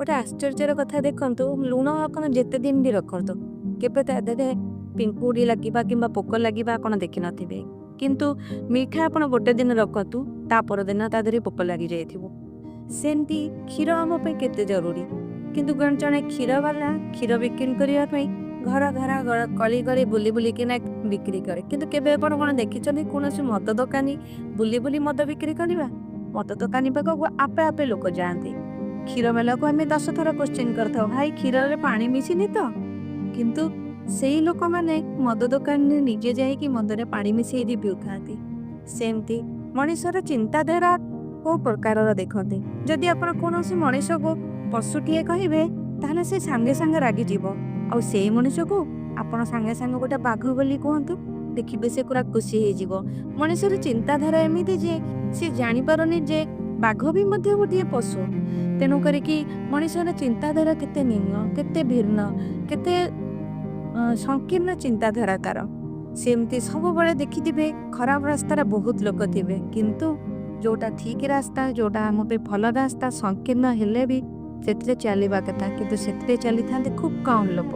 ଗୋଟେ ଆଶ୍ଚର୍ଯ୍ୟର କଥା ଦେଖନ୍ତୁ, ଲୁଣ ଆପଣ ଯେତେ ଦିନ ବି ରଖନ୍ତୁ, କେବେ ତା ଦେହରେ ପିମ୍ପୁଡ଼ି ଲାଗିବା କିମ୍ବା ପୋକ ଲାଗିବା ଆପଣ ଦେଖିନଥିବେ। କିନ୍ତୁ ମିଠା ଆପଣ ଗୋଟେ ଦିନ ରଖନ୍ତୁ, ତା ପରଦିନ ତା ଦେହରେ ପୋକ ଲାଗିଯାଇଥିବ। ସେମିତି କ୍ଷୀର ଆମ ପାଇଁ କେତେ ଜରୁରୀ। କିନ୍ତୁ ଜଣେ କ୍ଷୀରବାଲା କ୍ଷୀର ବିକ୍ରି କରିବା ପାଇଁ ଘର ଘର ଗଳି ଗଳି ବୁଲି ବୁଲିକିନା ବିକ୍ରି କରେ। କିନ୍ତୁ କେବେ ଆପଣ କ'ଣ ଦେଖିଛନ୍ତି କୌଣସି ମଦ ଦୋକାନୀ ବୁଲି ବୁଲି ମଦ ବିକ୍ରି କରିବା? ମଦ ଦୋକାନୀ ପାଖକୁ ଆପେ ଆପେ ଲୋକ ଯାଆନ୍ତି। କ୍ଷୀରବାଲାକୁ ଆମେ 10 ଥର କୋଶ୍ଚିନ୍ କରିଥାଉ, ଭାଇ କ୍ଷୀରରେ ପାଣି ମିଶିନି ତ? କିନ୍ତୁ ସେଇ ଲୋକମାନେ ମଦ ଦୋକାନରେ ନିଜେ ଯାଇକି ମଦରେ ପାଣି ମିଶେଇକି ପିଉଥାନ୍ତି। ସେମିତି ମଣିଷର ଚିନ୍ତାଧାରା କୋଉ ପ୍ରକାରର ଦେଖନ୍ତି। ଯଦି ଆପଣ କୌଣସି ମଣିଷକୁ ପଶୁଟିଏ କହିବେ, ତାହେଲେ ସେ ସାଙ୍ଗେ ସାଙ୍ଗେ ରାଗିଯିବ। ଆଉ ସେଇ ମଣିଷକୁ ଆପଣ ସାଙ୍ଗେ ସାଙ୍ଗେ ଗୋଟେ ବାଘ ବୋଲି କୁହନ୍ତୁ, ଦେଖିବେ ସେ ପୁରା ଖୁସି ହେଇଯିବ। ମଣିଷର ଚିନ୍ତାଧାରା ଏମିତି ଯେ ସେ ଜାଣିପାରୁନି ଯେ ବାଘ ବି ମଧ୍ୟ ଗୋଟିଏ ପଶୁ। ତେଣୁ କରିକି ମଣିଷର ଚିନ୍ତାଧାରା କେତେ ନିମ୍ନ, କେତେ ଭିନ୍ନ, କେତେ ସଂକୀର୍ଣ୍ଣ ଚିନ୍ତାଧାରା ତାର। ସେମିତି ସବୁବେଳେ ଦେଖିଥିବେ ଖରାପ ରାସ୍ତାରେ ବହୁତ ଲୋକ ଥିବେ, କିନ୍ତୁ ଯୋଉଟା ଠିକ୍ ରାସ୍ତା, ଯୋଉଟା ଆମ ପାଇଁ ଭଲ ରାସ୍ତା, ସଂକୀର୍ଣ୍ଣ ହେଲେ ବି ସେଥିରେ ଚାଲିବା କଥା, କିନ୍ତୁ ସେଥିରେ ଚାଲିଥାନ୍ତି ଖୁବ୍ କମ୍ ଲୋକ।